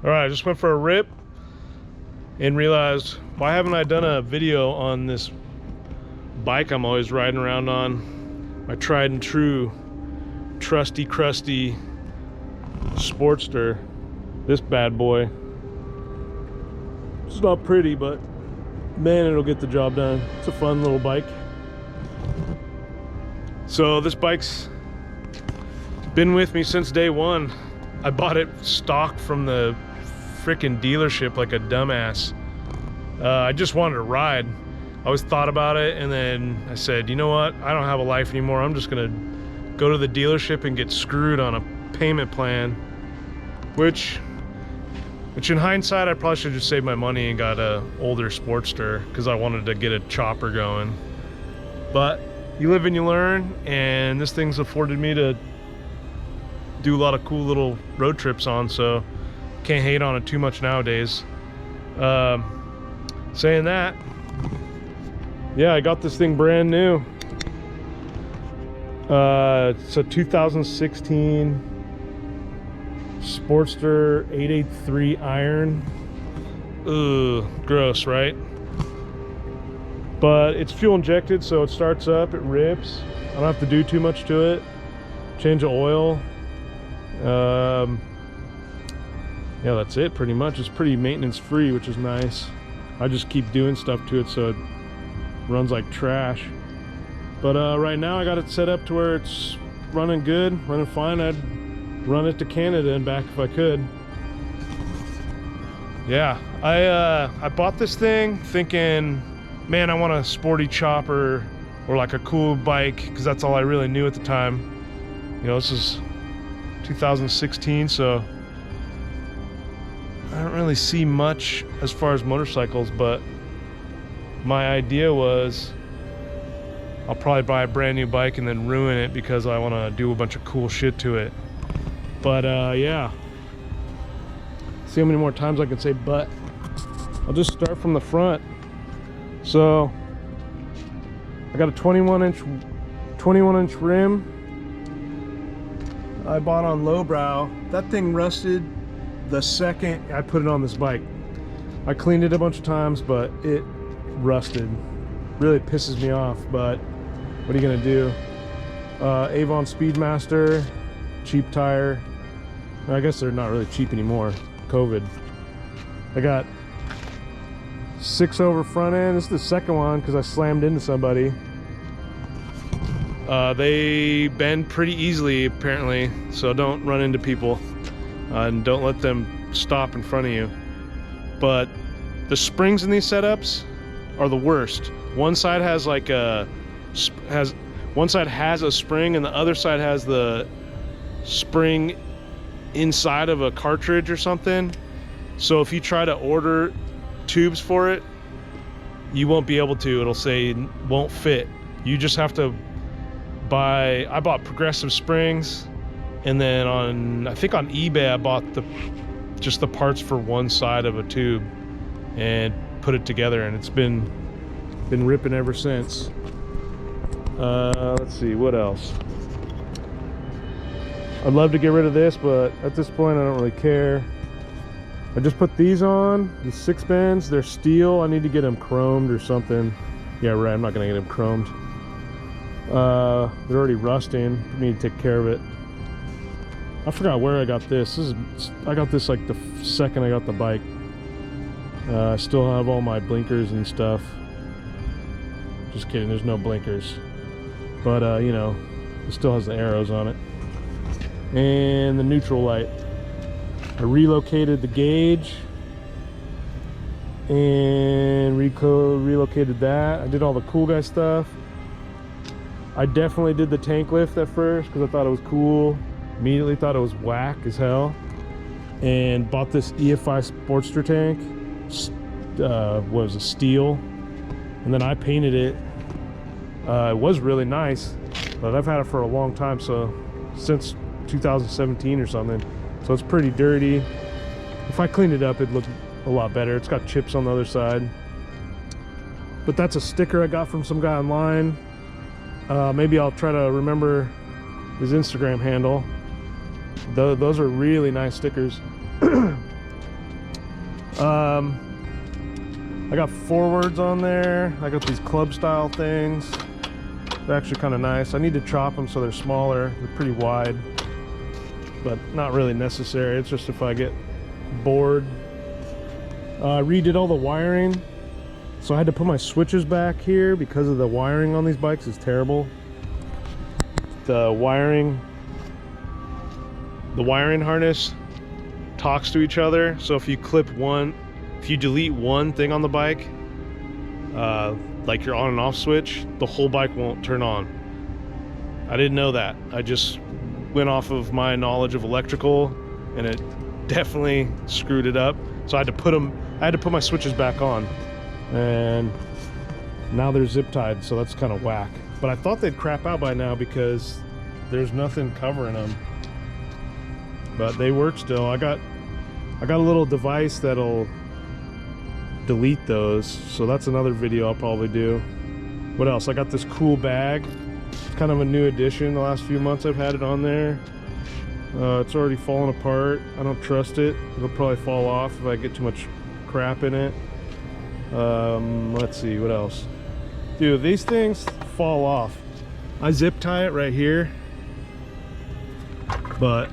All right, I just went for a rip and realized, why haven't I done a video on this bike I'm always riding around on? My tried and true, trusty, crusty Sportster. This bad boy. It's not pretty, but man, it'll get the job done. It's a fun little bike. So this bike's been with me since day one. I bought it stock from the freaking dealership like a dumbass. I just wanted to ride. I always thought about it, and then I said, you know what? I don't have a life anymore. I'm just gonna go to the dealership and get screwed on a payment plan, which in hindsight, I probably should have just saved my money and got a older Sportster because I wanted to get a chopper going. But you live and you learn, and this thing's afforded me to do a lot of cool little road trips on, so can't hate on it too much nowadays. Saying that, yeah, I got this thing brand new. It's a 2016 Sportster 883 iron. Ugh, gross, right? But it's fuel injected, so it starts up, it rips. I don't have to do too much to it. Change the oil. Yeah, that's it pretty much. It's pretty maintenance free, which is nice. I just keep doing stuff to it so it runs like trash. But right now I got it set up to where it's running good, running fine. I'd run it to Canada and back if I could. Yeah, I bought this thing thinking, man, I want a sporty chopper or like a cool bike, because that's all I really knew at the time. You know, this is 2016, so I don't really see much as far as motorcycles, but my idea was I'll probably buy a brand new bike and then ruin it because I want to do a bunch of cool shit to it. But yeah, see how many more times I can say but. I'll just start from the front. So I got a 21 inch rim I bought on lowbrow. That thing rusted the second I put it on this bike. I cleaned it a bunch of times, but it rusted. Really pisses me off, but what are you gonna do? Avon Speedmaster, cheap tire. I guess they're not really cheap anymore, COVID. I got 6 over front end. This is the second one because I slammed into somebody. They bend pretty easily apparently, so don't run into people and don't let them stop in front of you. But the springs in these setups are the worst. One side has like one side has a spring and the other side has the spring inside of a cartridge or something. So if you try to order tubes for it, you won't be able to. It'll say won't fit. You just have to buy. I bought progressive springs, and then I think on eBay I bought just the parts for one side of a tube and put it together, and it's been ripping ever since. Let's see what else. I'd love to get rid of this, but at this point I don't really care. I just put these on, the 6 bends. They're steel. I need to get them chromed or something. Yeah, right, I'm not gonna get them chromed. They're already rusting. I need to take care of it. I forgot where I got this. I got this like the second I got the bike. I still have all my blinkers and stuff. Just kidding, there's no blinkers. But you know, it still has the arrows on it. And the neutral light. I relocated the gauge and relocated that. I did all the cool guy stuff. I definitely did the tank lift at first because I thought it was cool. Immediately thought it was whack as hell. And bought this EFI Sportster tank. What was it, steel? And then I painted it. It was really nice, but I've had it for a long time, so since 2017 or something. So it's pretty dirty. If I cleaned it up, it'd look a lot better. It's got chips on the other side. But that's a sticker I got from some guy online. Maybe I'll try to remember his Instagram handle. Those are really nice stickers. I got forwards on there. I got these club style things. They're actually kind of nice. I need to chop them so they're smaller. They're pretty wide, but not really necessary. It's just if I get bored. I redid all the wiring, so I had to put my switches back here because of the wiring on these bikes is terrible. The wiring harness talks to each other, so if you delete one thing on the bike, like your on and off switch, the whole bike won't turn on. I didn't know that. I just went off of my knowledge of electrical, and it definitely screwed it up. So I had to put my switches back on, and now they're zip tied, so that's kind of whack. But I thought they'd crap out by now because there's nothing covering them. But they work still. I got a little device that'll delete those, so that's another video I'll probably do. What else? I got this cool bag. It's kind of a new addition. The last few months I've had it on there. It's already falling apart. I don't trust it. It'll probably fall off if I get too much crap in it. Let's see, what else? Dude, these things fall off. I zip tie it right here, but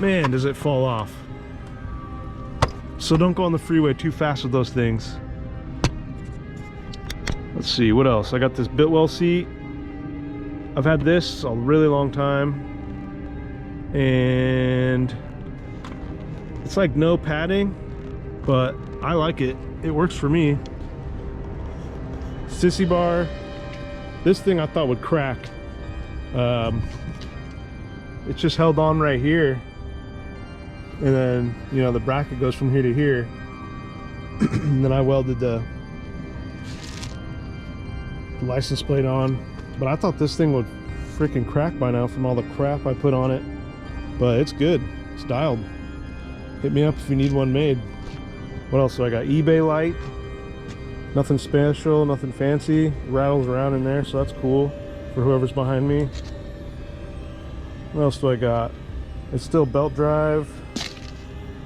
man, does it fall off. So don't go on the freeway too fast with those things. Let's see, what else? I got this Bitwell seat. I've had this a really long time, and it's like no padding, but I like it. It works for me. Sissy bar. This thing I thought would crack. It's just held on right here, and then, you know, the bracket goes from here to here. And then I welded the license plate on, but I thought this thing would freaking crack by now from all the crap I put on it. But it's good. It's dialed. Hit me up if you need one made. What else do I got? eBay light. Nothing special, nothing fancy. It rattles around in there, so that's cool for whoever's behind me. What else do I got? It's still belt drive.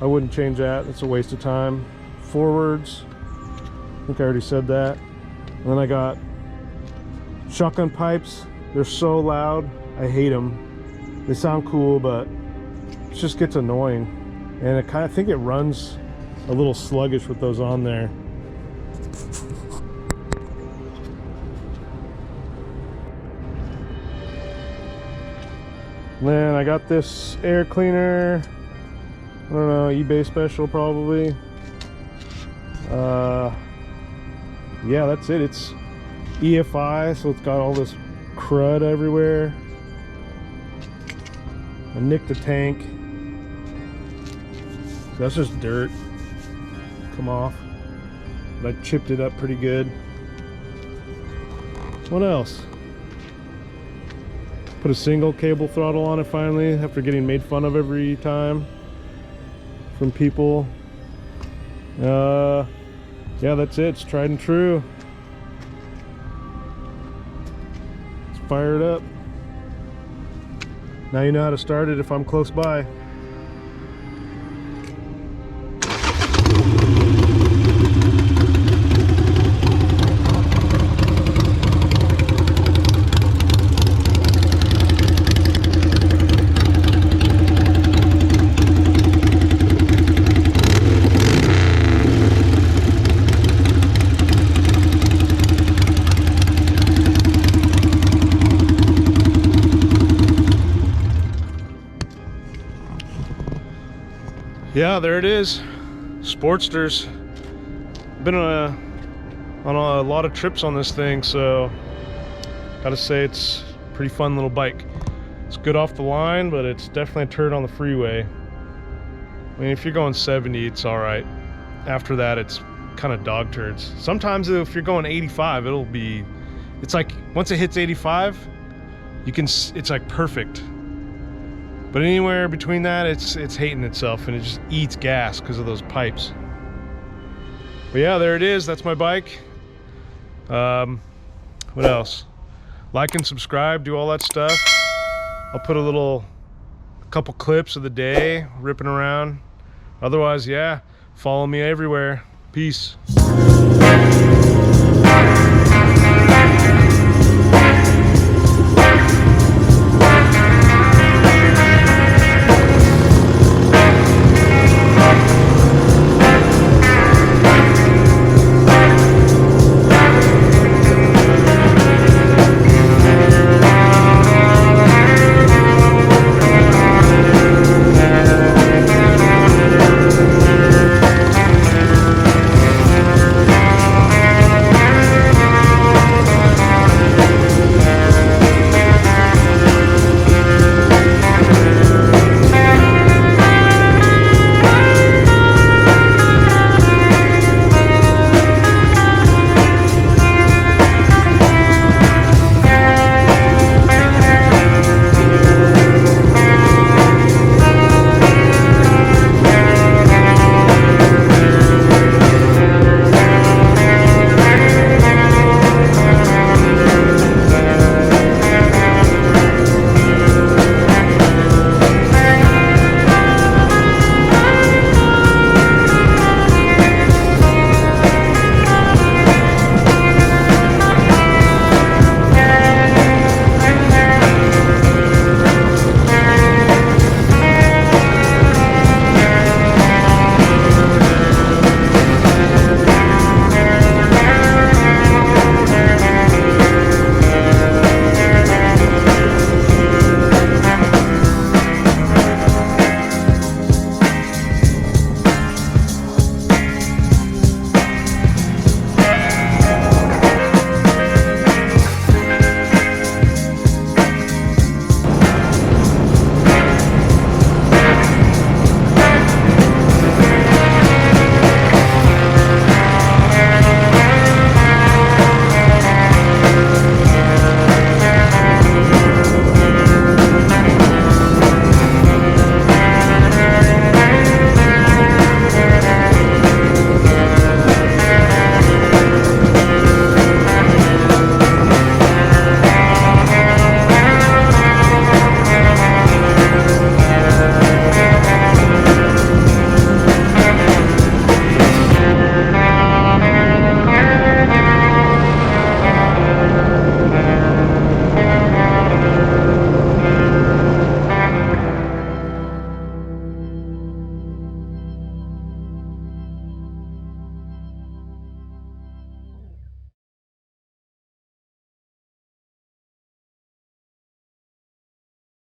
I wouldn't change that. It's a waste of time. Forwards. I think I already said that. And then I got shotgun pipes. They're so loud. I hate them. They sound cool, but it just gets annoying. And I think it runs a little sluggish with those on there. Then I got this air cleaner. I don't know, eBay special probably. Yeah, that's it. It's EFI, so it's got all this crud everywhere. I nicked the tank. So that's just dirt. Come off. But I chipped it up pretty good. What else? Put a single cable throttle on it finally, after getting made fun of every time from people. Yeah, that's it. It's tried and true. Let's fire it up. Now you know how to start it if I'm close by. Yeah, there it is. Sportsters. Been on a lot of trips on this thing, so gotta say it's a pretty fun little bike. It's good off the line, but it's definitely a turd on the freeway. I mean, if you're going 70, it's all right. After that, it's kind of dog turds. Sometimes if you're going 85, it's like once it hits 85, it's like perfect. But anywhere between that, it's hating itself, and it just eats gas because of those pipes. But yeah, there it is. That's my bike. What else? Like and subscribe, do all that stuff. I'll put a couple clips of the day ripping around. Otherwise, yeah, Follow me everywhere. Peace.